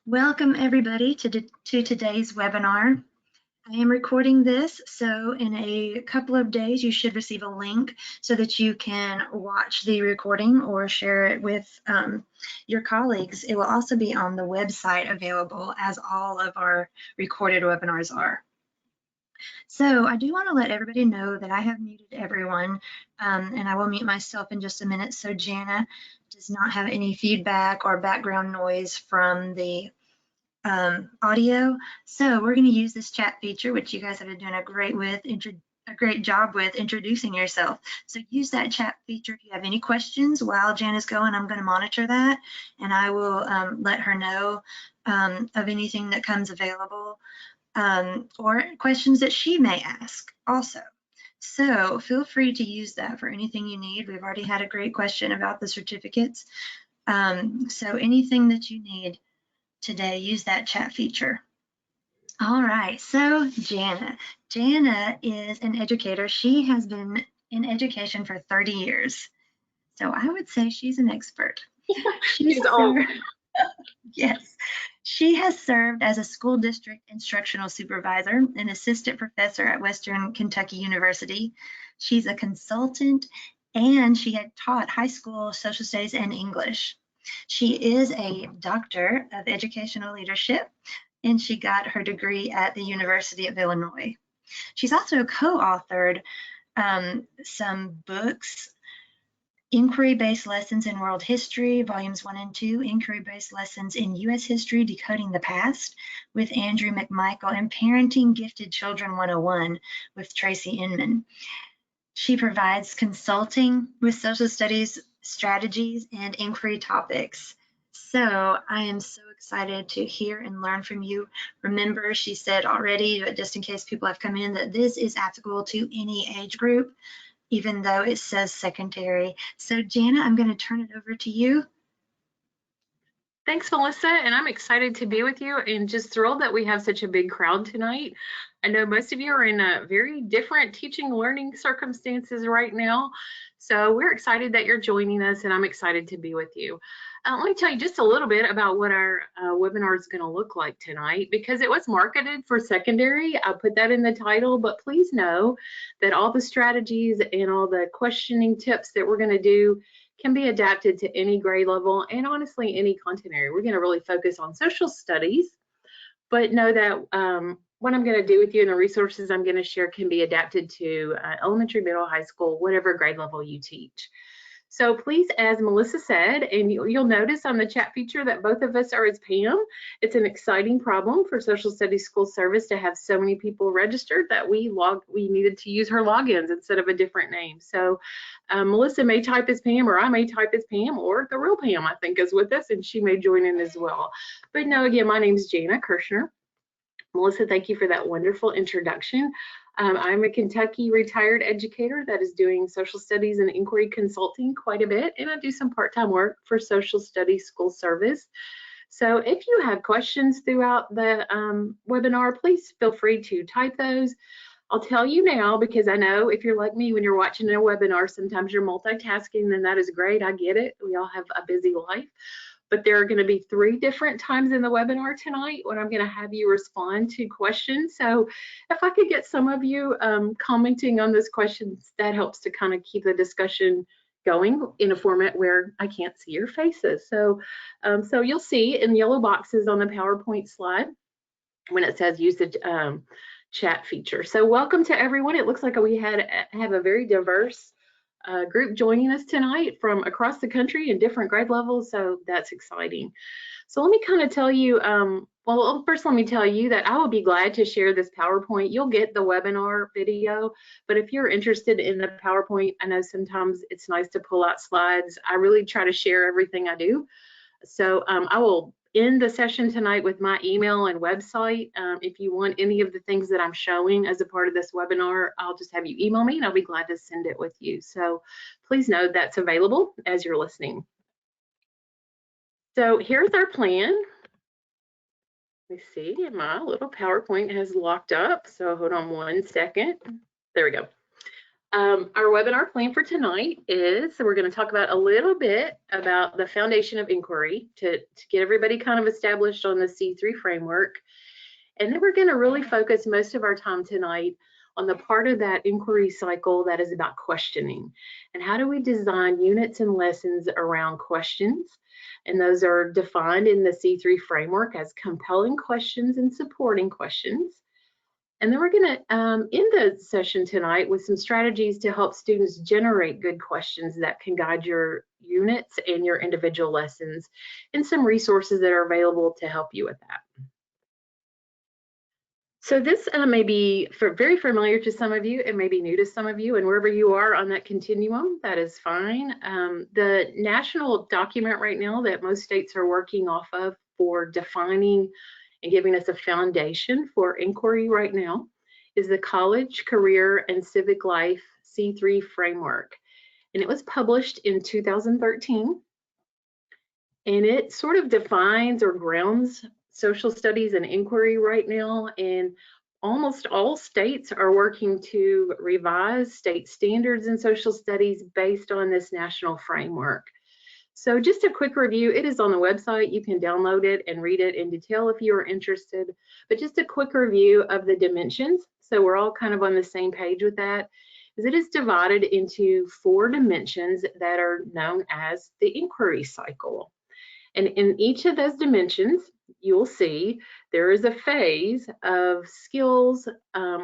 Welcome everybody to today's webinar. I am recording this, so in a couple of days you should receive a link so that you can watch the recording or share it with your colleagues. It will also be on the website available, as all of our recorded webinars are. So I do want to let everybody know that I have muted everyone, and I will mute myself in just a minute so Jana does not have any feedback or background noise from the audio. So we're going to use this chat feature, which you guys have been doing a great job with introducing yourself. So use that chat feature if you have any questions while Jana's going. I'm going to monitor that, and I will let her know of anything that comes available or questions that she may ask also. So feel free to use that for anything you need. We've already had a great question about the certificates. So anything that you need today, use that chat feature. All right, so Jana. Jana is an educator. She has been in education for 30 years. So I would say she's an expert. She's old. Yes. She has served as a school district instructional supervisor and assistant professor at Western Kentucky University. She's a consultant, and she had taught high school social studies and English. She is a doctor of educational leadership, and she got her degree at the University of Illinois. She's also co-authored some books: Inquiry-Based Lessons in World History, Volumes 1 and 2, Inquiry-Based Lessons in U.S. History, Decoding the Past with Andrew McMichael, and Parenting Gifted Children 101 with Tracy Inman. She provides consulting with social studies strategies and inquiry topics. So I am so excited to hear and learn from you. Remember, she said already, but just in case people have come in, that this is applicable to any age group, even though it says secondary. So Jana, I'm going to turn it over to you. Thanks, Melissa, and I'm excited to be with you and just thrilled that we have such a big crowd tonight. I know most of you are in very different teaching learning circumstances right now, so we're excited that you're joining us, and I'm excited to be with you. Let me tell you just a little bit about what our webinar is going to look like tonight. Because it was marketed for secondary, I put that in the title, but please know that all the strategies and all the questioning tips that we're going to do can be adapted to any grade level and honestly any content area. We're going to really focus on social studies, but know that what I'm going to do with you and the resources I'm going to share can be adapted to elementary, middle, high school, whatever grade level you teach. So please, as Melissa said, and you'll notice on the chat feature that both of us are as Pam. It's an exciting problem for Social Studies School Service to have so many people registered that we needed to use her logins instead of a different name. So Melissa may type as Pam, or I may type as Pam, or the real Pam, I think, is with us, and she may join in as well. But no, again, my name is Jana Kirshner. Melissa, thank you for that wonderful introduction. I'm a Kentucky retired educator that is doing social studies and inquiry consulting quite a bit, and I do some part-time work for Social Studies School Service. So if you have questions throughout the webinar, please feel free to type those. I'll tell you now, because I know if you're like me, when you're watching a webinar, sometimes you're multitasking, and that is great. I get it. We all have a busy life. But there are going to be 3 different times in the webinar tonight when I'm going to have you respond to questions. So if I could get some of you commenting on those questions, that helps to kind of keep the discussion going in a format where I can't see your faces. So, so you'll see in yellow boxes on the PowerPoint slide when it says use the chat feature. So welcome to everyone. It looks like we have a very diverse group joining us tonight from across the country in different grade levels, so that's exciting. So let me kind of tell you, well, first let me tell you that I will be glad to share this PowerPoint. You'll get the webinar video, but if you're interested in the PowerPoint, I know sometimes it's nice to pull out slides. I really try to share everything I do. So I will end the session tonight with my email and website. If you want any of the things that I'm showing as a part of this webinar, I'll just have you email me and I'll be glad to send it with you. So please know that's available as you're listening. So here's our plan. Let me see, my little PowerPoint has locked up. So hold on one second. There we go. Our webinar plan for tonight is, so we're going to talk about a little bit about the foundation of inquiry to get everybody kind of established on the C3 framework. And then we're going to really focus most of our time tonight on the part of that inquiry cycle that is about questioning. And how do we design units and lessons around questions? And those are defined in the C3 framework as compelling questions and supporting questions. And then we're going to end the session tonight with some strategies to help students generate good questions that can guide your units and your individual lessons, and some resources that are available to help you with that. So this may be very familiar to some of you. It may be new to some of you, and wherever you are on that continuum, that is fine. The national document right now that most states are working off of for defining and giving us a foundation for inquiry right now is the College, Career, and Civic Life C3 Framework. And it was published in 2013. And it sort of defines or grounds social studies and inquiry right now. And almost all states are working to revise state standards in social studies based on this national framework. So just a quick review, it is on the website. You can download it and read it in detail if you are interested, but just a quick review of the dimensions. So we're all kind of on the same page with that, is it is divided into 4 dimensions that are known as the inquiry cycle. And in each of those dimensions, you'll see there is a phase of skills,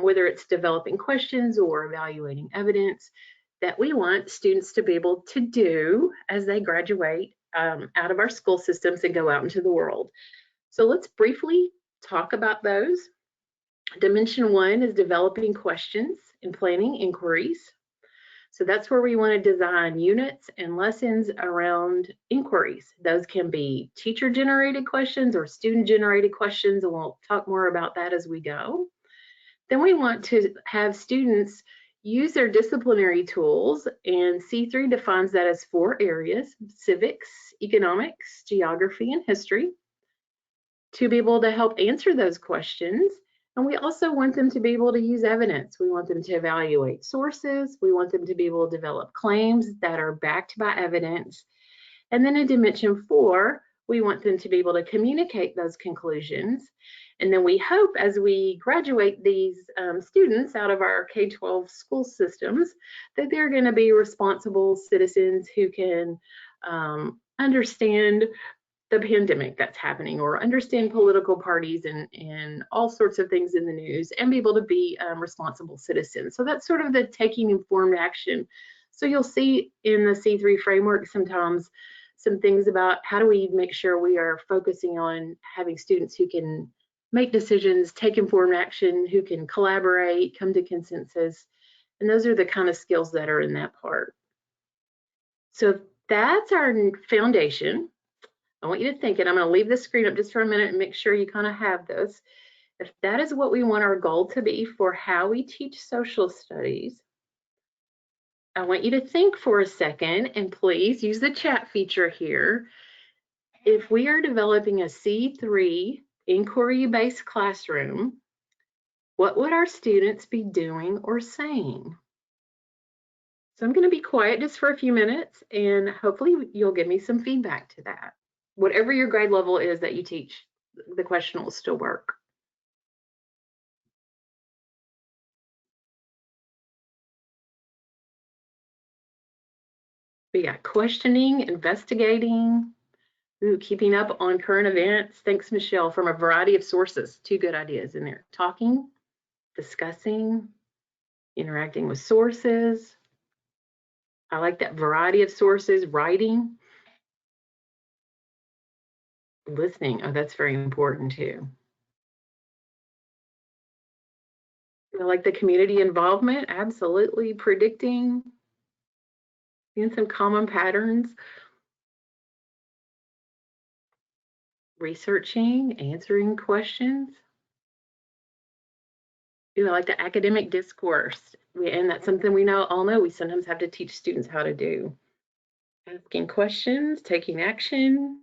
whether it's developing questions or evaluating evidence, that we want students to be able to do as they graduate out of our school systems and go out into the world. So let's briefly talk about those. Dimension 1 is developing questions and planning inquiries. So that's where we want to design units and lessons around inquiries. Those can be teacher-generated questions or student-generated questions, and we'll talk more about that as we go. Then we want to have students use their disciplinary tools, and C3 defines that as 4 areas: civics, economics, geography, and history, to be able to help answer those questions. And we also want them to be able to use evidence. We want them to evaluate sources. We want them to be able to develop claims that are backed by evidence. And then in dimension 4, we want them to be able to communicate those conclusions. And then we hope as we graduate these students out of our K-12 school systems that they're going to be responsible citizens who can understand the pandemic that's happening, or understand political parties and all sorts of things in the news, and be able to be responsible citizens. So that's sort of the taking informed action. So you'll see in the C3 framework sometimes some things about how do we make sure we are focusing on having students who can make decisions, take informed action, who can collaborate, come to consensus. And those are the kind of skills that are in that part. So that's our foundation. I want you to think, and I'm going to leave the screen up just for a minute and make sure you kind of have this. If that is what we want our goal to be for how we teach social studies, I want you to think for a second, and please use the chat feature here. If we are developing a C3 inquiry-based classroom, what would our students be doing or saying? So I'm going to be quiet just for a few minutes, and hopefully you'll give me some feedback to that. Whatever your grade level is that you teach, the question will still work. We got questioning, investigating, keeping up on current events. Thanks, Michelle, from a variety of sources. 2 good ideas in there. Talking, discussing, interacting with sources. I like that variety of sources. Writing, listening. Oh, that's very important too. I like the community involvement. Absolutely. Predicting, seeing some common patterns. Researching, answering questions. I like the academic discourse. And that's something we all know we sometimes have to teach students how to do. Asking questions, taking action.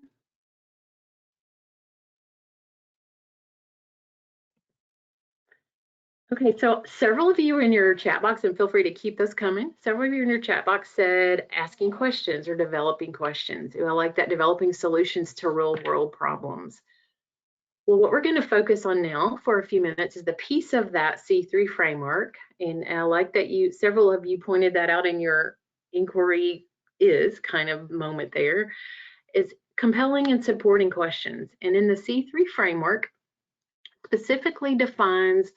Okay, so several of you in your chat box, and feel free to keep those coming. Several of you in your chat box said asking questions or developing questions. I like that, developing solutions to real world problems. Well, what we're going to focus on now for a few minutes is the piece of that C3 framework. And I like that several of you pointed that out in your inquiry is kind of moment there, is compelling and supporting questions. And in the C3 framework, specifically defines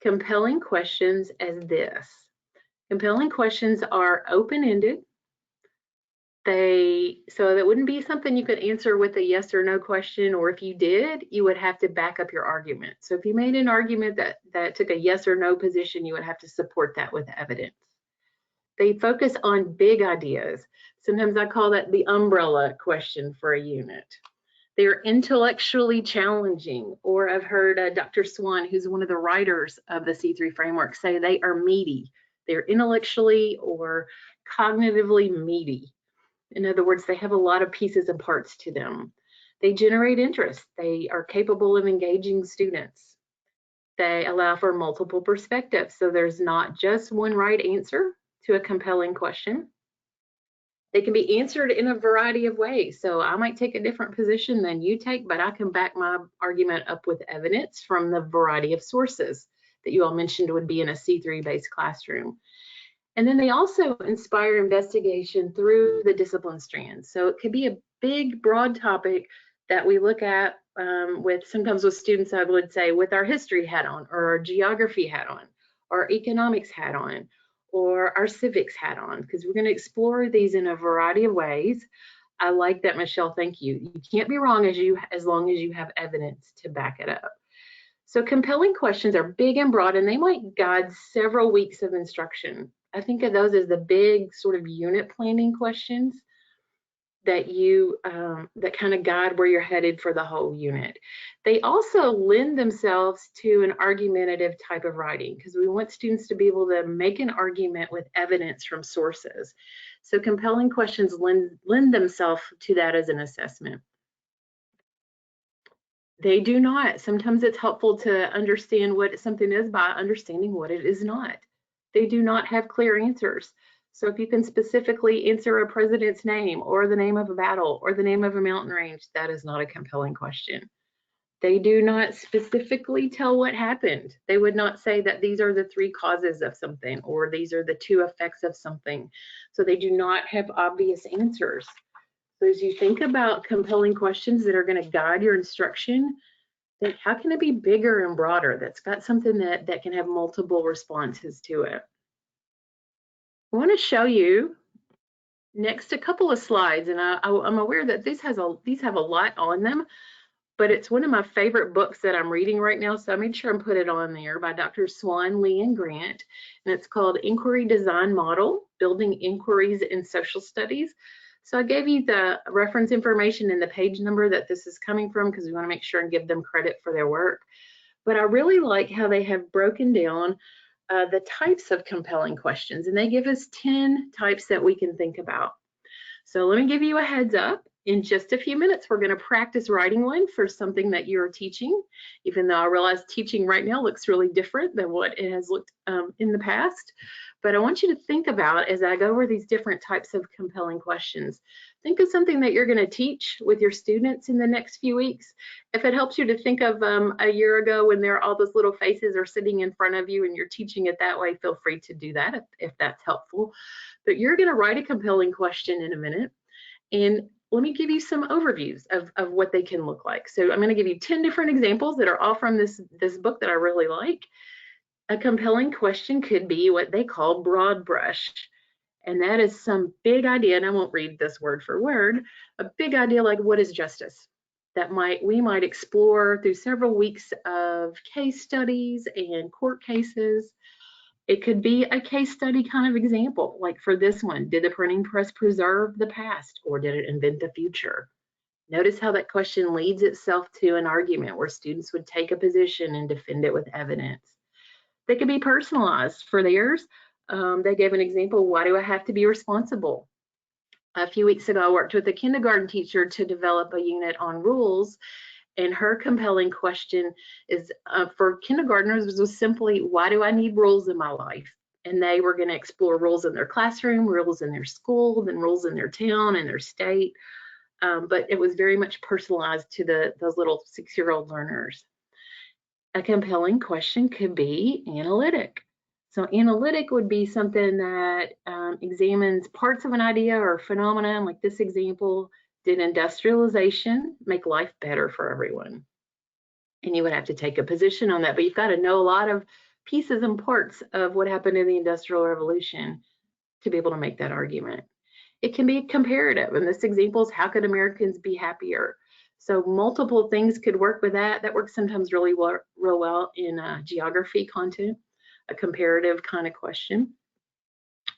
compelling questions as this. Compelling questions are open-ended. So that wouldn't be something you could answer with a yes or no question, or if you did, you would have to back up your argument. So if you made an argument that took a yes or no position, you would have to support that with evidence. They focus on big ideas. Sometimes I call that the umbrella question for a unit. They're intellectually challenging, or I've heard Dr. Swan, who's one of the writers of the C3 framework, say they are meaty. They're intellectually or cognitively meaty. In other words, they have a lot of pieces and parts to them. They generate interest. They are capable of engaging students. They allow for multiple perspectives. So there's not just one right answer to a compelling question. They can be answered in a variety of ways. So I might take a different position than you take, but I can back my argument up with evidence from the variety of sources that you all mentioned would be in a C3 based classroom. And then they also inspire investigation through the discipline strands. So it could be a big, broad topic that we look at sometimes with students, I would say, with our history hat on, or our geography hat on, or economics hat on, or our civics hat on, because we're going to explore these in a variety of ways. I like that, Michelle. Thank you. You can't be wrong as long as you have evidence to back it up. So compelling questions are big and broad, and they might guide several weeks of instruction. I think of those as the big sort of unit planning questions that that kind of guide where you're headed for the whole unit. They also lend themselves to an argumentative type of writing, because we want students to be able to make an argument with evidence from sources. So compelling questions lend themselves to that as an assessment. They do not. Sometimes it's helpful to understand what something is by understanding what it is not. They do not have clear answers. So if you can specifically answer a president's name, or the name of a battle, or the name of a mountain range, that is not a compelling question. They do not specifically tell what happened. They would not say that these are the 3 causes of something, or these are the 2 effects of something. So they do not have obvious answers. So as you think about compelling questions that are going to guide your instruction, then how can it be bigger and broader? That's got something that can have multiple responses to it. I want to show you next a couple of slides, and I'm aware that these have a lot on them, but it's one of my favorite books that I'm reading right now, so I made sure and put it on there, by Dr. Swan, Lee, and Grant, and it's called Inquiry Design Model, Building Inquiries in Social Studies. So I gave you the reference information and the page number that this is coming from, because we want to make sure and give them credit for their work. But I really like how they have broken down the types of compelling questions, and they give us 10 types that we can think about. So let me give you a heads up. In just a few minutes, we're going to practice writing one for something that you're teaching, even though I realize teaching right now looks really different than what it has looked in the past. But I want you to think about, as I go over these different types of compelling questions, think of something that you're going to teach with your students in the next few weeks. If it helps you to think of a year ago when all those little faces are sitting in front of you and you're teaching it that way, feel free to do that if that's helpful. But you're going to write a compelling question in a minute, and let me give you some overviews of what they can look like. So I'm going to give you 10 different examples that are all from this book that I really like. A compelling question could be what they call broad brush. And that is some big idea, and I won't read this word for word, a big idea like, what is justice? That we might explore through several weeks of case studies and court cases. It could be a case study kind of example, like for this one, did the printing press preserve the past, or did it invent the future? Notice how that question leads itself to an argument where students would take a position and defend it with evidence. They could be personalized for theirs. They gave an example, why do I have to be responsible? A few weeks ago, I worked with a kindergarten teacher to develop a unit on rules, And her compelling question is for kindergartners was simply, why do I need rules in my life? And they were going to explore rules in their classroom, rules in their school, then rules in their town and their state. But it was very much personalized to those little 6-year-old learners. A compelling question could be analytic. So analytic would be something that examines parts of an idea or phenomenon, like this example. Did industrialization make life better for everyone? And you would have to take a position on that, but you've got to know a lot of pieces and parts of what happened in the Industrial Revolution to be able to make that argument. It can be comparative, and this example is, how could Americans be happier? So multiple things could work with that. That works sometimes really real well in geography content, a comparative kind of question.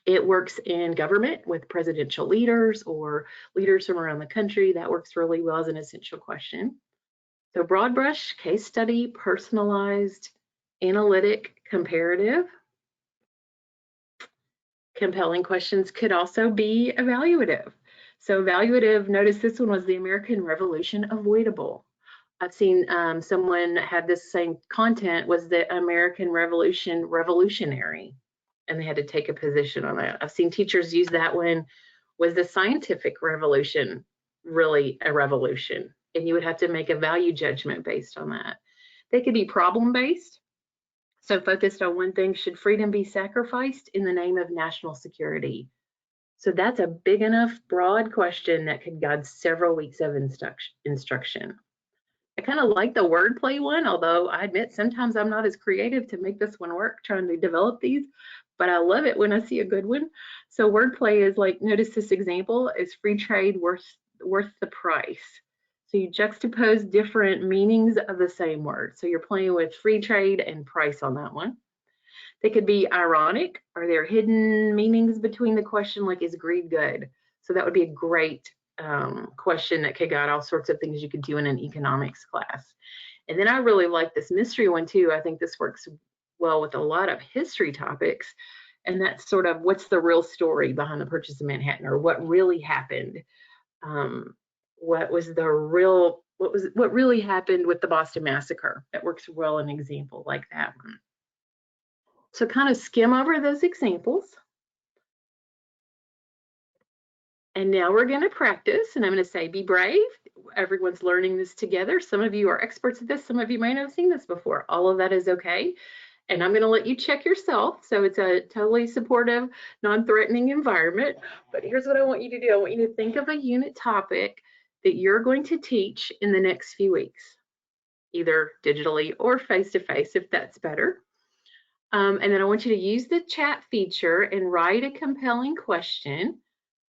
It works in government with presidential leaders or leaders from around the country. That works really well as an essential question. So broad brush, case study, personalized, analytic, comparative. Compelling questions could also be evaluative. So evaluative, notice this one was, the American Revolution avoidable? I've seen someone had this same content, was the American Revolution revolutionary? And they had to take a position on that. I've seen teachers use that one, was the scientific revolution really a revolution? And you would have to make a value judgment based on that. They could be problem-based. So focused on one thing, should freedom be sacrificed in the name of national security? So that's a big enough, broad question that could guide several weeks of instruction. I kind of like the wordplay one, although I admit sometimes I'm not as creative to make this one work trying to develop these, but I love it when I see a good one. So wordplay is like, notice this example, is free trade worth the price? So you juxtapose different meanings of the same word. So you're playing with free trade and price on that one. They could be ironic. Are there hidden meanings between the question, like, is greed good? So that would be a great question that could guide all sorts of things you could do in an economics class. And then I really like this mystery one too. I think this works well with a lot of history topics. And that's sort of, what's the real story behind the purchase of Manhattan, or what really happened? What really happened with the Boston Massacre? That works well in an example like that one. So kind of skim over those examples. And now we're going to practice, and I'm going to say, be brave. Everyone's learning this together. Some of you are experts at this. Some of you might not have seen this before. All of that is okay. And I'm going to let you check yourself. So it's a totally supportive, non-threatening environment. But here's what I want you to do. I want you to think of a unit topic that you're going to teach in the next few weeks, either digitally or face-to-face, if that's better. And then I want you to use the chat feature and write a compelling question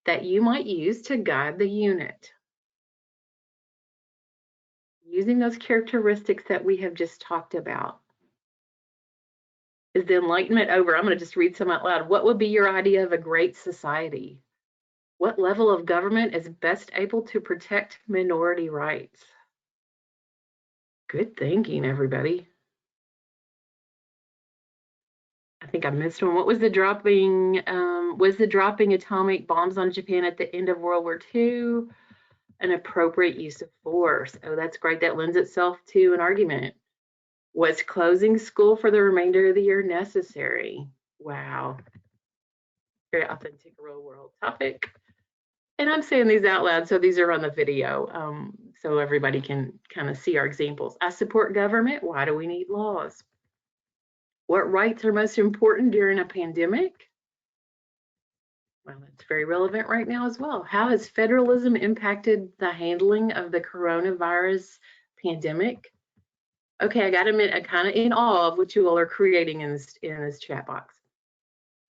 that you might use to guide the unit, using those characteristics that we have just talked about. Is the Enlightenment over? I'm going to just read some out loud. What would be your idea of a great society? What level of government is best able to protect minority rights? Good thinking, everybody. I think I missed one. What was the dropping atomic bombs on Japan at the end of World War II an appropriate use of force? Oh, that's great. That lends itself to an argument. Was closing school for the remainder of the year necessary? Wow. Very authentic real world topic. And I'm saying these out loud, so these are on the video, so everybody can kind of see our examples. I support government. Why do we need laws? What rights are most important during a pandemic? Well, that's very relevant right now as well. How has federalism impacted the handling of the coronavirus pandemic? Okay, I got to admit, I'm kind of in awe of what you all are creating in this chat box.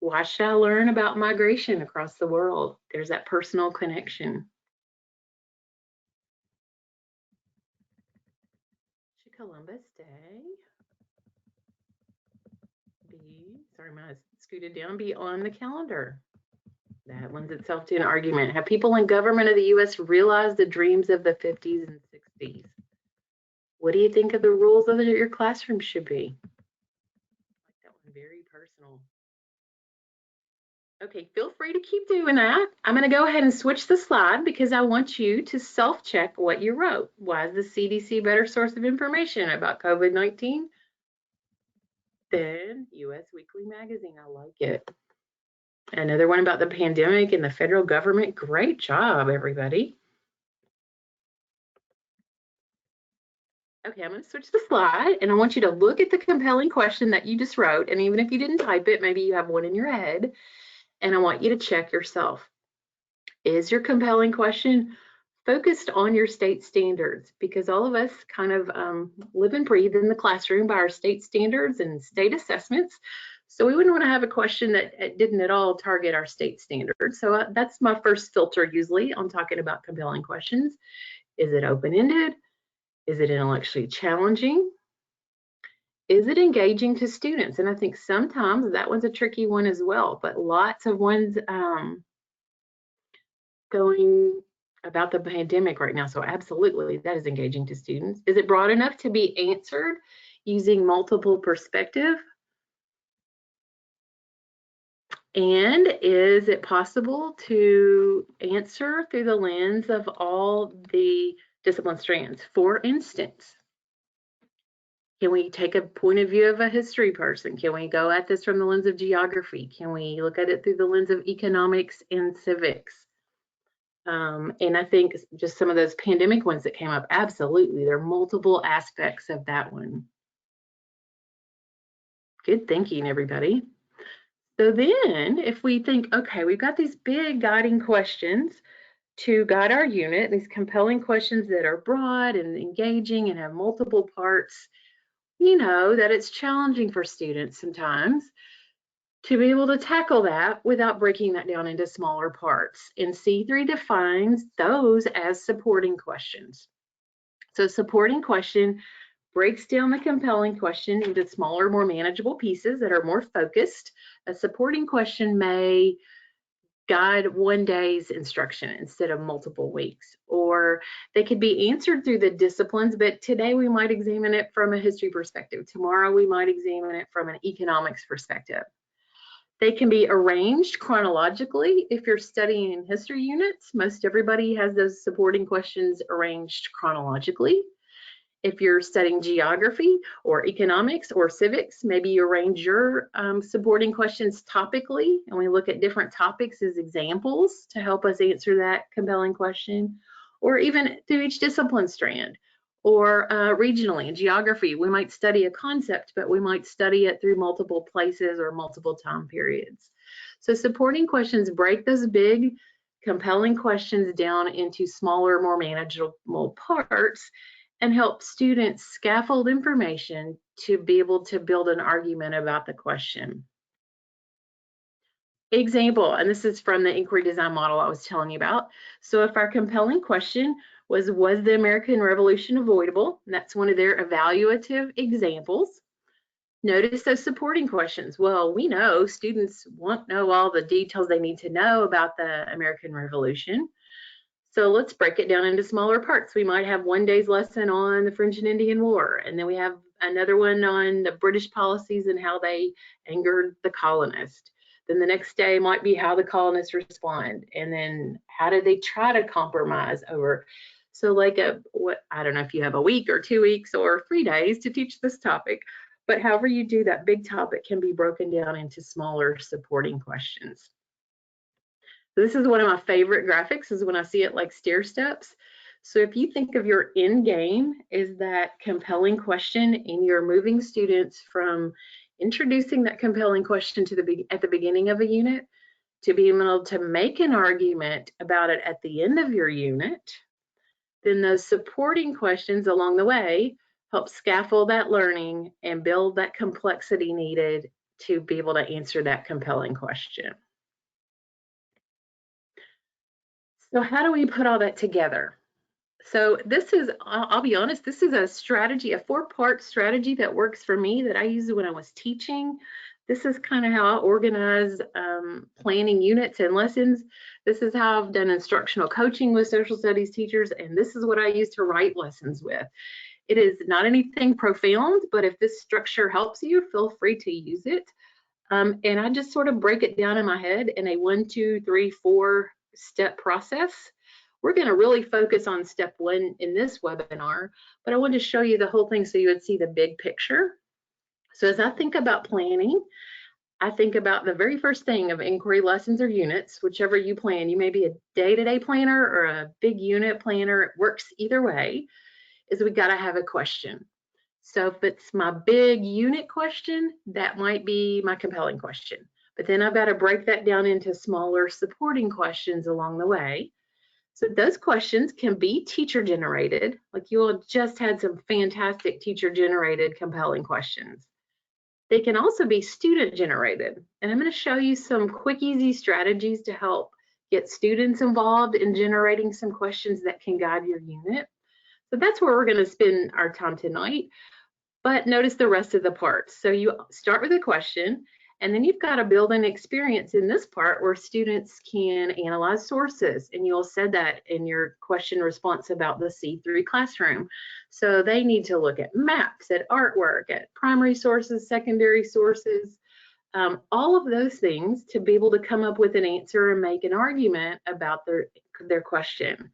Why should I learn about migration across the world? There's that personal connection. Should Columbus Day be, sorry, mine scooted down, be on the calendar? That lends itself to an argument. Have people in government of the U.S. realized the dreams of the 50s and 60s? What do you think of the rules of your classroom should be? I like that one, very personal. Okay, feel free to keep doing that. I'm going to go ahead and switch the slide because I want you to self-check what you wrote. Why is the CDC a better source of information about COVID-19 than US Weekly Magazine? I like it. Another one about the pandemic and the federal government. Great job, everybody. Okay, I'm going to switch the slide, and I want you to look at the compelling question that you just wrote. And even if you didn't type it, maybe you have one in your head. And I want you to check yourself. Is your compelling question focused on your state standards? Because all of us kind of live and breathe in the classroom by our state standards and state assessments. So we wouldn't want to have a question that didn't at all target our state standards. So that's my first filter usually on talking about compelling questions. Is it open-ended? Is it intellectually challenging? Is it engaging to students? And I think sometimes that one's a tricky one as well, but lots of ones going about the pandemic right now. So absolutely, that is engaging to students. Is it broad enough to be answered using multiple perspective? And is it possible to answer through the lens of all the discipline strands? For instance, can we take a point of view of a history person? Can we go at this from the lens of geography? Can we look at it through the lens of economics and civics? And I think just some of those pandemic ones that came up, absolutely, there are multiple aspects of that one. Good thinking, everybody. So then if we think, okay, we've got these big guiding questions to guide our unit, these compelling questions that are broad and engaging and have multiple parts, you know that it's challenging for students sometimes to be able to tackle that without breaking that down into smaller parts. And C3 defines those as supporting questions. So supporting question breaks down the compelling question into smaller, more manageable pieces that are more focused. A supporting question may guide one day's instruction instead of multiple weeks, or they could be answered through the disciplines, but today we might examine it from a history perspective. Tomorrow we might examine it from an economics perspective. They can be arranged chronologically. If you're studying history units, most everybody has those supporting questions arranged chronologically. If you're studying geography or economics or civics, maybe you arrange your supporting questions topically, and we look at different topics as examples to help us answer that compelling question, or even through each discipline strand. Or regionally, in geography, we might study a concept, but we might study it through multiple places or multiple time periods. So supporting questions break those big, compelling questions down into smaller, more manageable parts and help students scaffold information to be able to build an argument about the question. Example, and this is from the inquiry design model I was telling you about. So if our compelling question was the American Revolution avoidable? And that's one of their evaluative examples. Notice those supporting questions. Well, we know students won't know all the details they need to know about the American Revolution. So let's break it down into smaller parts. We might have one day's lesson on the French and Indian War, and then we have another one on the British policies and how they angered the colonists. Then the next day might be how the colonists respond, and then how did they try to compromise over. So like I don't know if you have a week or 2 weeks or 3 days to teach this topic, but however you do that big topic can be broken down into smaller supporting questions. This is one of my favorite graphics is when I see it like stair steps. So if you think of your end game is that compelling question and you're moving students from introducing that compelling question to at the beginning of a unit to being able to make an argument about it at the end of your unit, then those supporting questions along the way help scaffold that learning and build that complexity needed to be able to answer that compelling question. So how do we put all that together? So this is, I'll be honest, this is a strategy, a 4-part strategy that works for me that I used when I was teaching. This is kind of how I organize planning units and lessons. This is how I've done instructional coaching with social studies teachers, and this is what I use to write lessons with. It is not anything profound, but if this structure helps you, feel free to use it. And I just sort of break it down in my head in a 1, 2, 3, 4 step process. We're going to really focus on step 1 in this webinar, but I wanted to show you the whole thing so you would see the big picture. So as I think about planning, I think about the very first thing of inquiry lessons or units, whichever you plan. You may be a day-to-day planner or a big unit planner. It works either way, is we got to have a question. So if it's my big unit question, that might be my compelling question. But then I've got to break that down into smaller supporting questions along the way. So those questions can be teacher generated, like you all just had some fantastic teacher generated compelling questions. They can also be student generated. And I'm going to show you some quick, easy strategies to help get students involved in generating some questions that can guide your unit. So that's where we're going to spend our time tonight. But notice the rest of the parts. So you start with a question, and then you've got to build an experience in this part where students can analyze sources. And you all said that in your question response about the C3 classroom. So they need to look at maps, at artwork, at primary sources, secondary sources, all of those things to be able to come up with an answer and make an argument about their question.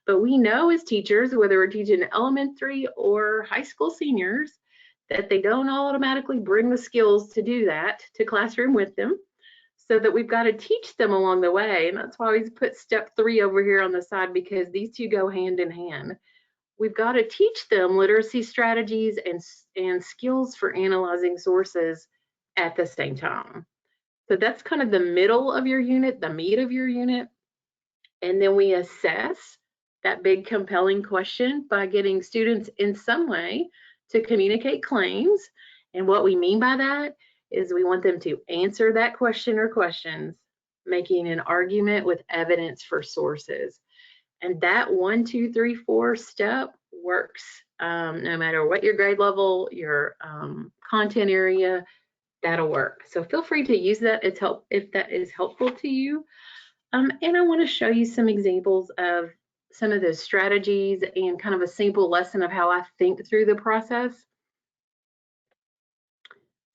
But we know as teachers, whether we're teaching elementary or high school seniors, that they don't automatically bring the skills to do that to classroom with them, so that we've got to teach them along the way. And that's why I always put step 3 over here on the side, because these two go hand in hand. We've got to teach them literacy strategies and skills for analyzing sources at the same time. So that's kind of the middle of your unit, the meat of your unit. And then we assess that big compelling question by getting students in some way to communicate claims. And what we mean by that is we want them to answer that question or questions, making an argument with evidence for sources. And that 1, 2, 3, 4 step works no matter what your grade level, your content area, that'll work. So feel free to use that if that is helpful to you. And I want to show you some examples of some of those strategies and kind of a sample lesson of how I think through the process.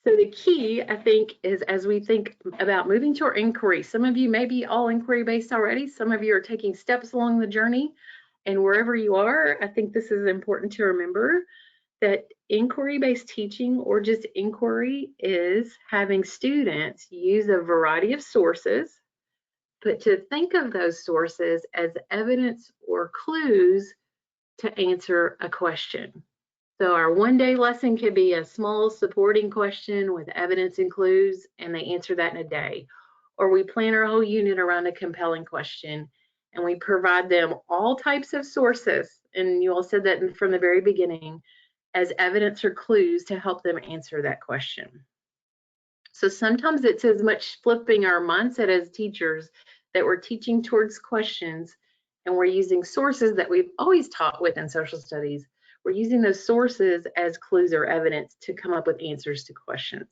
So the key, I think, is as we think about moving to our inquiry, some of you may be all inquiry based already. Some of you are taking steps along the journey. And wherever you are, I think this is important to remember that inquiry-based teaching, or just inquiry, is having students use a variety of sources, but to think of those sources as evidence or clues to answer a question. So our one-day lesson could be a small supporting question with evidence and clues, and they answer that in a day. Or we plan our whole unit around a compelling question, and we provide them all types of sources, and you all said that from the very beginning, as evidence or clues to help them answer that question. So sometimes it's as much flipping our mindset as teachers that we're teaching towards questions, and we're using sources that we've always taught with in social studies. We're using those sources as clues or evidence to come up with answers to questions.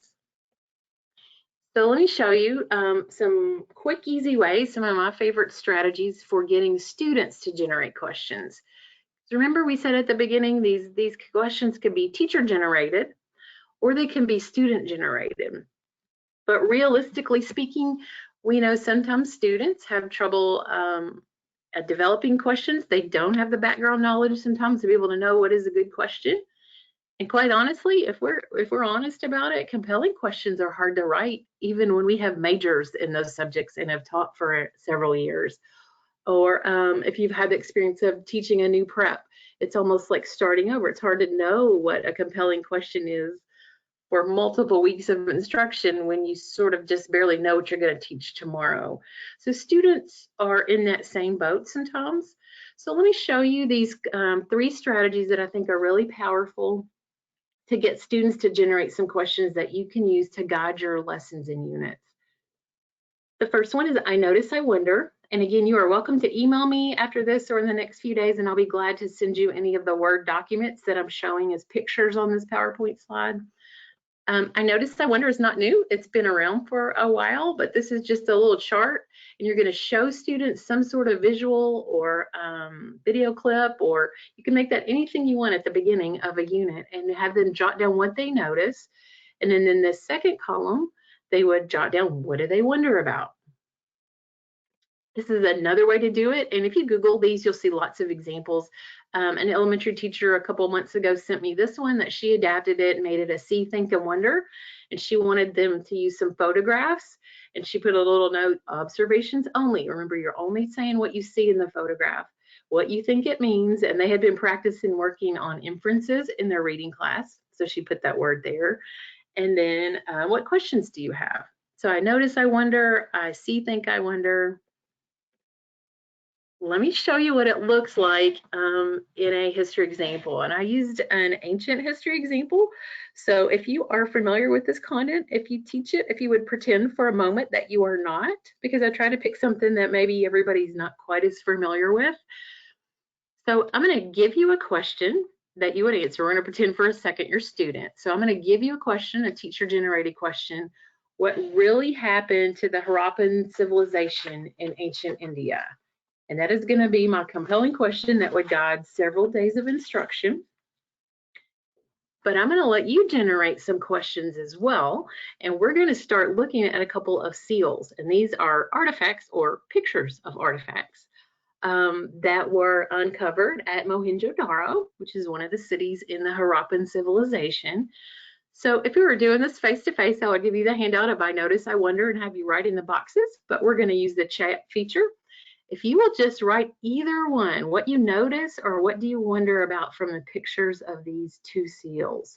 So let me show you some quick, easy ways, some of my favorite strategies for getting students to generate questions. So remember we said at the beginning, these questions could be teacher generated or they can be student generated. But realistically speaking, we know sometimes students have trouble at developing questions. They don't have the background knowledge sometimes to be able to know what is a good question. And quite honestly, if we're honest about it, compelling questions are hard to write, even when we have majors in those subjects and have taught for several years. Or if you've had the experience of teaching a new prep, it's almost like starting over. It's hard to know what a compelling question is for multiple weeks of instruction when you sort of just barely know what you're going to teach tomorrow. So students are in that same boat sometimes. So let me show you these 3 strategies that I think are really powerful to get students to generate some questions that you can use to guide your lessons and units. The first one is I notice, I wonder. And again, you are welcome to email me after this or in the next few days, and I'll be glad to send you any of the Word documents that I'm showing as pictures on this PowerPoint slide. I noticed, I wonder is not new. It's been around for a while, but this is just a little chart, and you're going to show students some sort of visual or video clip, or you can make that anything you want at the beginning of a unit and have them jot down what they notice. And then in this second column, they would jot down, what do they wonder about? This is another way to do it. And if you Google these, you'll see lots of examples. An elementary teacher a couple months ago sent me this one that she adapted it and made it a see, think, and wonder. And she wanted them to use some photographs. And she put a little note, observations only. Remember, you're only saying what you see in the photograph, what you think it means. And they had been practicing working on inferences in their reading class. So she put that word there. And then what questions do you have? So I notice, I wonder, I see, think, I wonder. Let me show you what it looks like in a history example. And I used an ancient history example. So if you are familiar with this content, if you teach it, if you would pretend for a moment that you are not, because I try to pick something that maybe everybody's not quite as familiar with. So I'm going to give you a question that you would answer. We're going to pretend for a second you're a student. So I'm going to give you a question, a teacher-generated question. What really happened to the Harappan civilization in ancient India? And that is going to be my compelling question that would guide several days of instruction. But I'm going to let you generate some questions as well. And we're going to start looking at a couple of seals. And these are artifacts or pictures of artifacts that were uncovered at Mohenjo-Daro, which is one of the cities in the Harappan civilization. So if we were doing this face-to-face, I would give you the handout of I notice, I wonder, and have you write in the boxes. But we're going to use the chat feature. If you will just write either one, what you notice or what do you wonder about from the pictures of these two seals?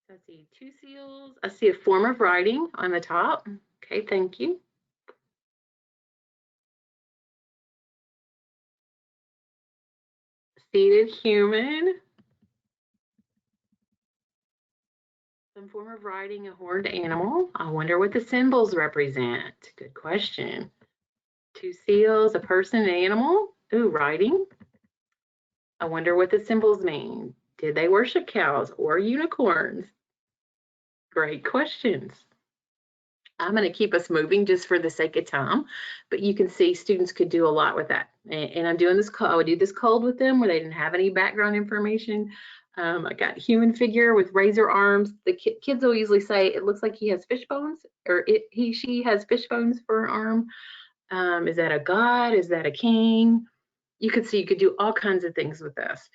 I see two seals. I see a form of writing on the top. Okay, thank you. Seated human. Some form of writing, a horned animal. I wonder what the symbols represent. Good question. Two seals, a person, an animal. Ooh, writing. I wonder what the symbols mean. Did they worship cows or unicorns? Great questions. I'm going to keep us moving just for the sake of time, but you can see students could do a lot with that. And I'm doing this, I would do this cold with them where they didn't have any background information. I got human figure with razor arms. The kids will usually say it looks like he has fish bones, or she has fish bones for an arm. Is that a god? Is that a king? You could see you could do all kinds of things with this.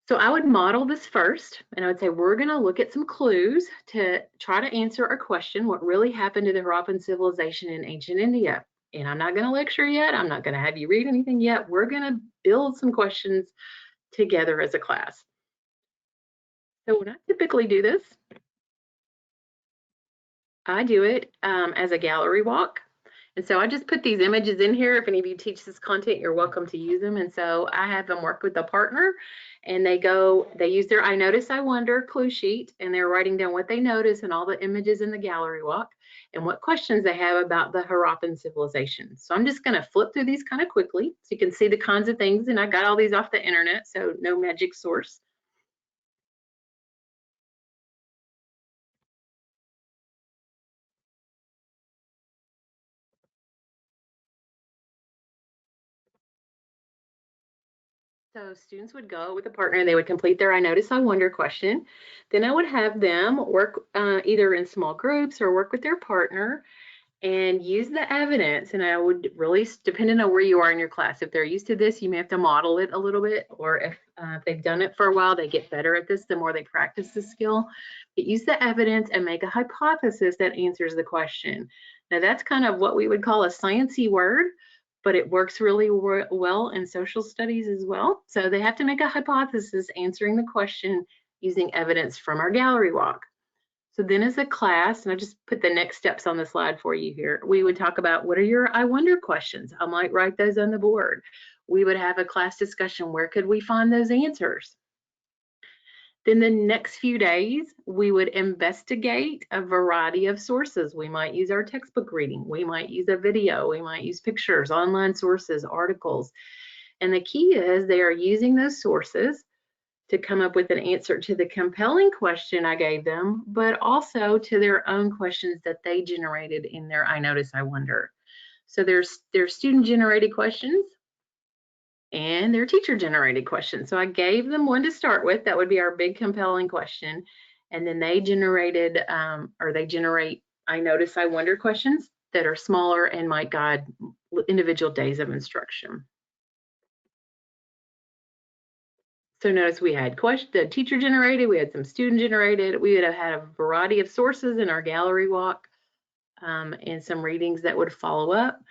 So I would model this first, and I would say we're going to look at some clues to try to answer our question, what really happened to the Harappan civilization in ancient India. And I'm not going to lecture yet. I'm not going to have you read anything yet. We're going to build some questions together as a class. So when I typically do this, I do it as a gallery walk. And so I just put these images in here. If any of you teach this content, you're welcome to use them. And so I have them work with a partner, and they use their I notice, I wonder clue sheet, and they're writing down what they notice and all the images in the gallery walk and what questions they have about the Harappan civilization. So I'm just going to flip through these kind of quickly so you can see the kinds of things. And I got all these off the internet, so no magic source. So students would go with a partner and they would complete their I notice, I wonder question. Then I would have them work either in small groups or work with their partner and use the evidence. And I would really, depending on where you are in your class, if they're used to this, you may have to model it a little bit, or if they've done it for a while, they get better at this the more they practice the skill. But use the evidence and make a hypothesis that answers the question. Now that's kind of what we would call a sciencey word, but it works really well in social studies as well. So they have to make a hypothesis answering the question using evidence from our gallery walk. So then as a class, and I just put the next steps on the slide for you here, we would talk about what are your I wonder questions. I might write those on the board. We would have a class discussion. Where could we find those answers? Then the next few days, we would investigate a variety of sources. We might use our textbook reading, we might use a video, we might use pictures, online sources, articles. And the key is they are using those sources to come up with an answer to the compelling question I gave them, but also to their own questions that they generated in their I Notice, I Wonder. So there's student generated questions and their teacher generated questions. So I gave them one to start with. That would be our big compelling question. And then they generated, they generate I Notice, I Wonder questions that are smaller and might guide individual days of instruction. So notice we had the teacher generated, we had some student generated, we would have had a variety of sources in our gallery walk, and some readings that would follow up.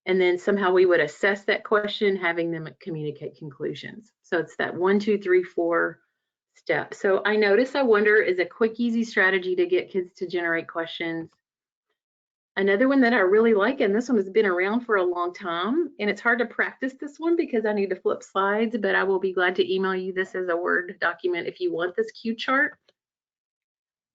And then somehow we would assess that question, having them communicate conclusions. So it's that 1, 2, 3, 4 step. So I Notice, I Wonder is a quick, easy strategy to get kids to generate questions. Another one that I really like, and this one has been around for a long time, and it's hard to practice this one because I need to flip slides, but I will be glad to email you this as a Word document if you want this cue chart.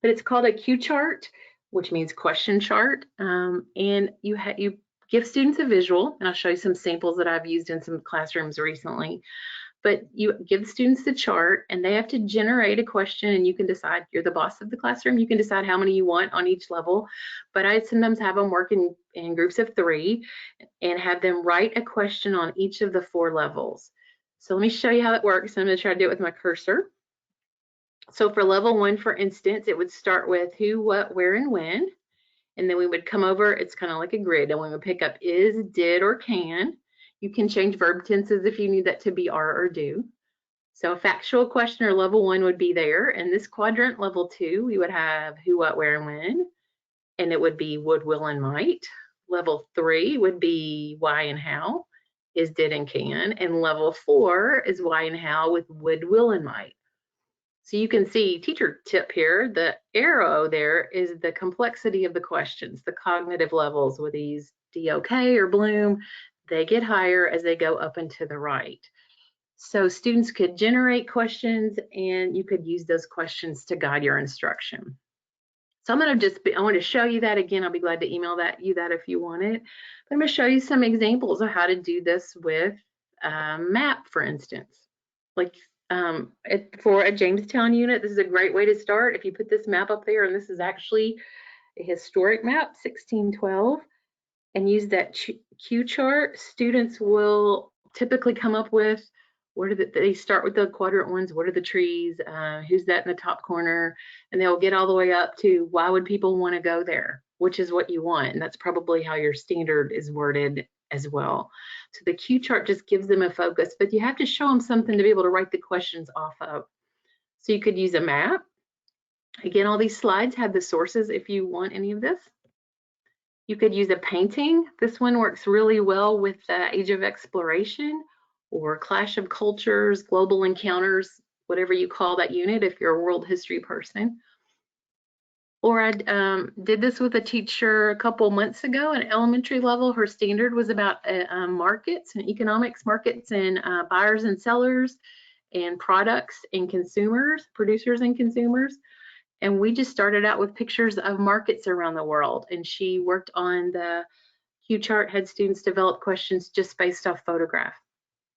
But it's called a cue chart, which means question chart, and you give students a visual, and I'll show you some samples that I've used in some classrooms recently. But you give students the chart and they have to generate a question, and you can decide, you're the boss of the classroom, you can decide how many you want on each level. But I sometimes have them work in groups of 3 and have them write a question on each of the 4 levels. So let me show you how it works. I'm going to try to do it with my cursor. So for level 1, for instance, it would start with who, what, where, and when. And then we would come over, it's kind of like a grid, and we would pick up is, did, or can. You can change verb tenses if you need that to be are or do. So a factual question or level 1 would be there. In this quadrant, level 2, we would have who, what, where, and when. And it would be would, will, and might. Level 3 would be why and how, is, did, and can. And level 4 is why and how with would, will, and might. So you can see, teacher tip here, the arrow there is the complexity of the questions, the cognitive levels with these DOK or Bloom. They get higher as they go up and to the right. So students could generate questions, and you could use those questions to guide your instruction. So I want to show you that again. I'll be glad to email you that if you want it. But I'm going to show you some examples of how to do this with a map, for instance. Like for a Jamestown unit, this is a great way to start. If you put this map up there, and this is actually a historic map, 1612, and use that cue chart, students will typically come up with, they start with the quadrant ones, what are the trees, who's that in the top corner, and they'll get all the way up to why would people want to go there, which is what you want, and that's probably how your standard is worded as well. So the cue chart just gives them a focus, but you have to show them something to be able to write the questions off of. So you could use a map. Again, all these slides have the sources if you want any of this. You could use a painting. This one works really well with Age of Exploration or Clash of Cultures, Global Encounters, whatever you call that unit if you're a world history person. Or I did this with a teacher a couple months ago at elementary level. Her standard was about markets and economics, markets and buyers and sellers and products and consumers, producers and consumers. And we just started out with pictures of markets around the world. And she worked on the cue chart, had students develop questions just based off photograph.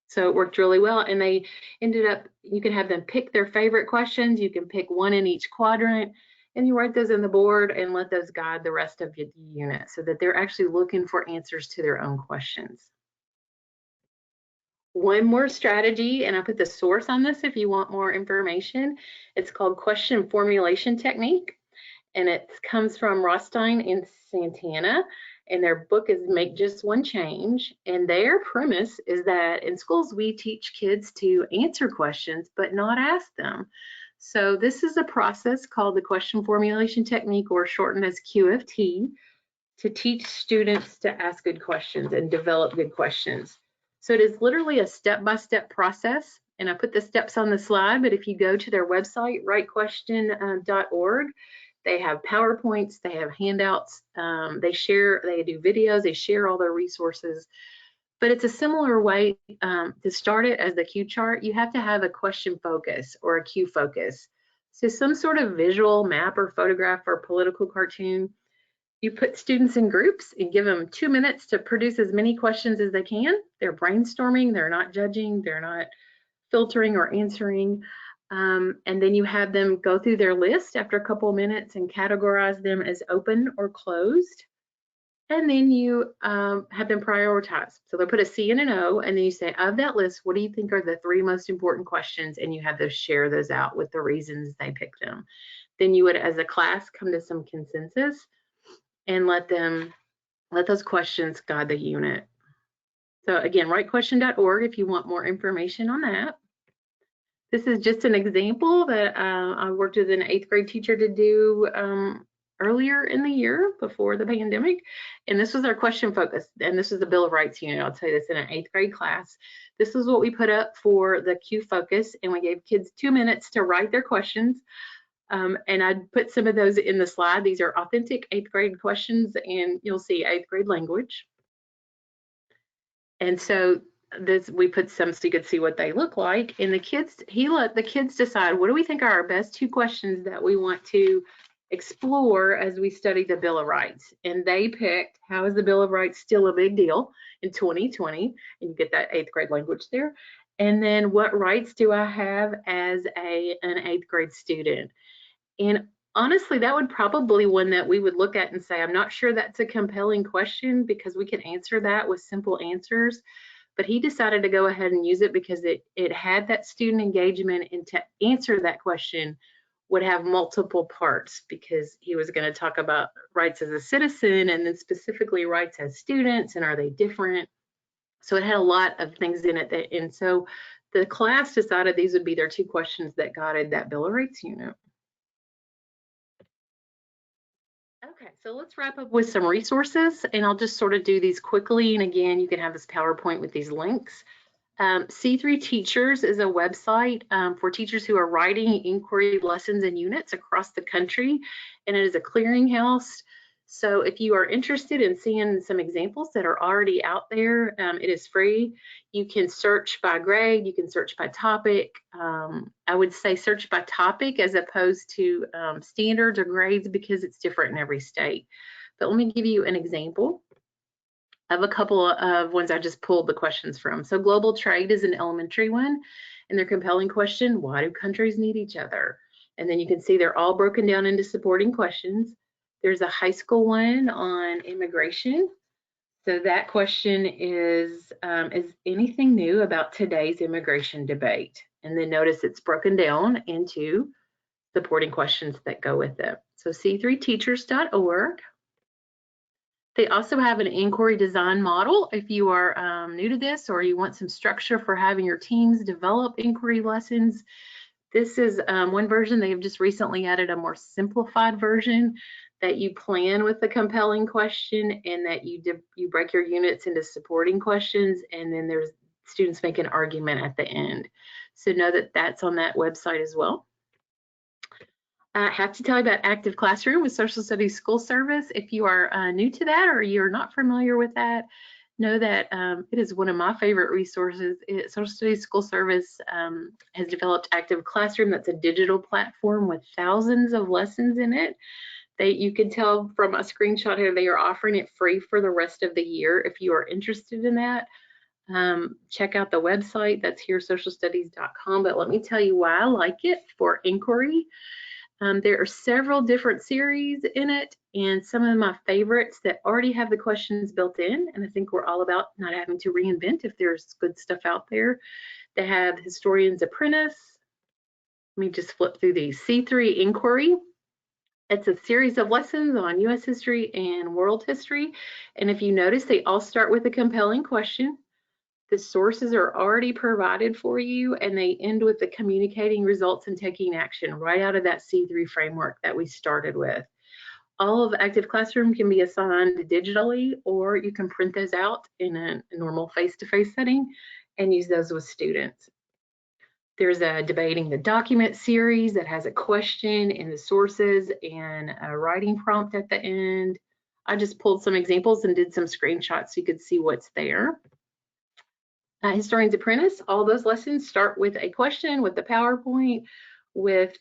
So it worked really well. And they ended up, you can have them pick their favorite questions. You can pick one in each quadrant, and you write those in the board and let those guide the rest of the unit so that they're actually looking for answers to their own questions. One more strategy, and I put the source on this if you want more information. It's called question formulation technique, and it comes from Rothstein and Santana, and their book is Make Just One Change. And their premise is that in schools we teach kids to answer questions but not ask them. So this is a process called the question formulation technique, or shortened as QFT, to teach students to ask good questions and develop good questions. So it is literally a step-by-step process, and I put the steps on the slide, but if you go to their website, writequestion.org, they have PowerPoints, they have handouts, they do videos, they share all their resources. But it's a similar way to start it as the cue chart. You have to have a question focus or a cue focus. So some sort of visual map or photograph or political cartoon. You put students in groups and give them 2 minutes to produce as many questions as they can. They're brainstorming, they're not judging, they're not filtering or answering. And then you have them go through their list after a couple of minutes and categorize them as open or closed. And then you have them prioritize. So they'll put a C and an O, and then you say, of that list, what do you think are the 3 most important questions? And you have them share those out with the reasons they picked them. Then you would, as a class, come to some consensus and let those questions guide the unit. So again, writequestion.org if you want more information on that. This is just an example that I worked with an 8th grade teacher to do earlier in the year before the pandemic. And this was our question focus. And this is the Bill of Rights unit. I'll tell you this in an 8th grade class. This is what we put up for the Q focus. And we gave kids 2 minutes to write their questions. And I'd put some of those in the slide. These are authentic 8th grade questions, and you'll see 8th grade language. And so we put some so you could see what they look like. And he let the kids decide, what do we think are our best 2 questions that we want to explore as we study the Bill of Rights. And they picked, how is the Bill of Rights still a big deal in 2020? And you get that 8th grade language there. And then what rights do I have as an 8th grade student? And honestly, that would probably one that we would look at and say, I'm not sure that's a compelling question because we can answer that with simple answers. But he decided to go ahead and use it because it had that student engagement, and to answer that question would have multiple parts, because he was going to talk about rights as a citizen and then specifically rights as students, and are they different? So it had a lot of things in it. And so the class decided these would be their 2 questions that guided that Bill of Rights unit. Okay, so let's wrap up with some resources, and I'll just sort of do these quickly. And again, you can have this PowerPoint with these links. C3 Teachers is a website for teachers who are writing inquiry lessons and units across the country, and it is a clearinghouse. So if you are interested in seeing some examples that are already out there, it is free. You can search by grade, you can search by topic. I would say search by topic as opposed to standards or grades, because it's different in every state. But let me give you an example of a couple of ones I just pulled the questions from. So global trade is an elementary one, and their compelling question, why do countries need each other? And then you can see they're all broken down into supporting questions. There's a high school one on immigration. So that question is anything new about today's immigration debate? And then notice it's broken down into supporting questions that go with it. So c3teachers.org. They also have an inquiry design model if you are new to this, or you want some structure for having your teams develop inquiry lessons. This is one version. They have just recently added a more simplified version that you plan with the compelling question, and that you break your units into supporting questions, and then there's students make an argument at the end. So know that that's on that website as well. I have to tell you about Active Classroom with Social Studies School Service. If you are new to that or you're not familiar with that, know that it is one of my favorite resources. Social Studies School Service has developed Active Classroom. That's a digital platform with thousands of lessons in it. You can tell from a screenshot here, they are offering it free for the rest of the year. If you are interested in that, check out the website. That's heresocialstudies.com. But let me tell you why I like it for inquiry. There are several different series in it, and some of my favorites that already have the questions built in, and I think we're all about not having to reinvent if there's good stuff out there. They have Historian's Apprentice. Let me just flip through these. C3 Inquiry. It's a series of lessons on U.S. history and world history, and if you notice, they all start with a compelling question. The sources are already provided for you, and they end with the communicating results and taking action right out of that C3 framework that we started with. All of Active Classroom can be assigned digitally, or you can print those out in a normal face-to-face setting and use those with students. There's a Debating the Document series that has a question and the sources and a writing prompt at the end. I just pulled some examples and did some screenshots so you could see what's there. Historian's Apprentice, all those lessons start with a question with the PowerPoint, with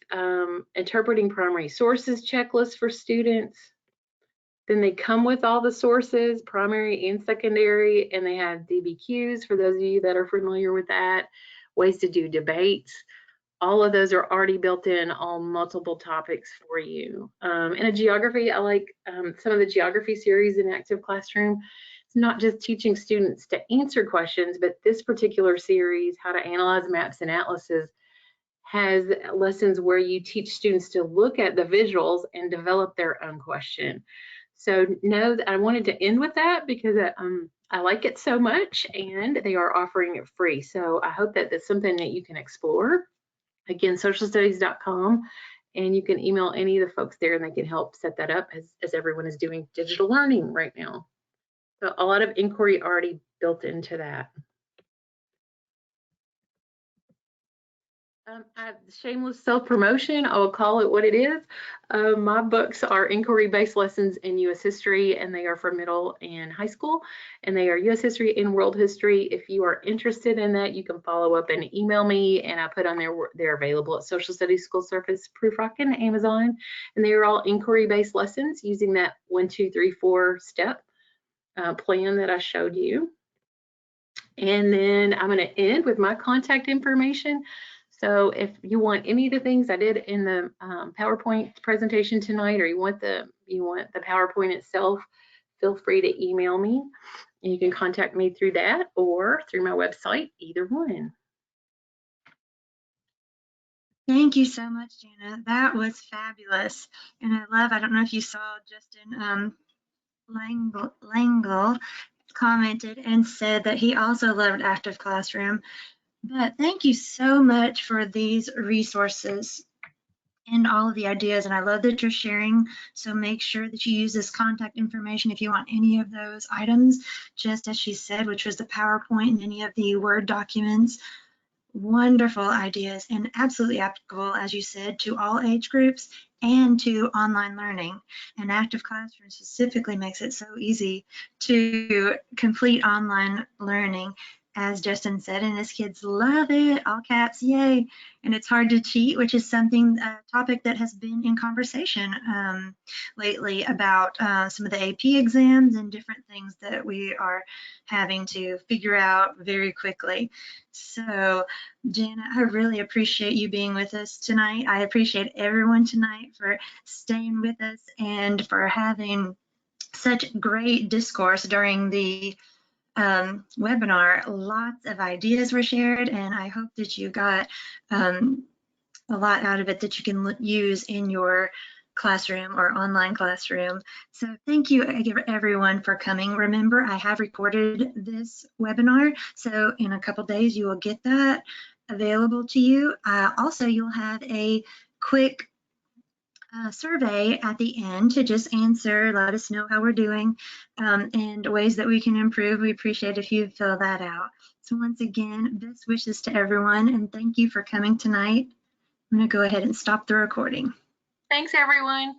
interpreting primary sources checklist for students. Then they come with all the sources, primary and secondary, and they have DBQs for those of you that are familiar with that, ways to do debates. All of those are already built in on multiple topics for you. In a geography, I like some of the geography series in Active Classroom. It's not just teaching students to answer questions, but this particular series, How to Analyze Maps and Atlases, has lessons where you teach students to look at the visuals and develop their own question. So know that I wanted to end with that because I like it so much, and they are offering it free. So I hope that that's something that you can explore. Again, socialstudies.com, and you can email any of the folks there and they can help set that up as everyone is doing digital learning right now. So a lot of inquiry already built into that. Shameless self-promotion, I will call it what it is. My books are inquiry-based lessons in U.S. history, and they are for middle and high school, and they are U.S. history and world history. If you are interested in that, you can follow up and email me, and I put on there they're available at Social Studies School Surface, Proofrock, and Amazon, and they are all inquiry-based lessons using that 1, 2, 3, 4 step plan that I showed you. And then I'm going to end with my contact information. So if you want any of the things I did in the PowerPoint presentation tonight, or you want the PowerPoint itself, feel free to email me. And you can contact me through that or through my website, either one. Thank you so much, Jana. That was fabulous. And I don't know if you saw Justin Langle commented and said that he also loved Active Classroom. But thank you so much for these resources and all of the ideas. And I love that you're sharing. So make sure that you use this contact information if you want any of those items, just as she said, which was the PowerPoint and any of the Word documents. Wonderful ideas and absolutely applicable, as you said, to all age groups and to online learning. And Active Classroom specifically makes it so easy to complete online learning, as Justin said, and his kids love it, all caps, yay. And it's hard to cheat, which is a topic that has been in conversation lately about some of the AP exams and different things that we are having to figure out very quickly. So, Jana, I really appreciate you being with us tonight. I appreciate everyone tonight for staying with us and for having such great discourse during the webinar. Lots of ideas were shared, and I hope that you got a lot out of it that you can use in your classroom or online classroom. So thank you everyone for coming. Remember, I have recorded this webinar, so in a couple days you will get that available to you. Also, you'll have a quick survey at the end to just answer, let us know how we're doing and ways that we can improve. We appreciate if you fill that out. So once again, best wishes to everyone, and thank you for coming tonight. I'm going to go ahead and stop the recording. Thanks, everyone.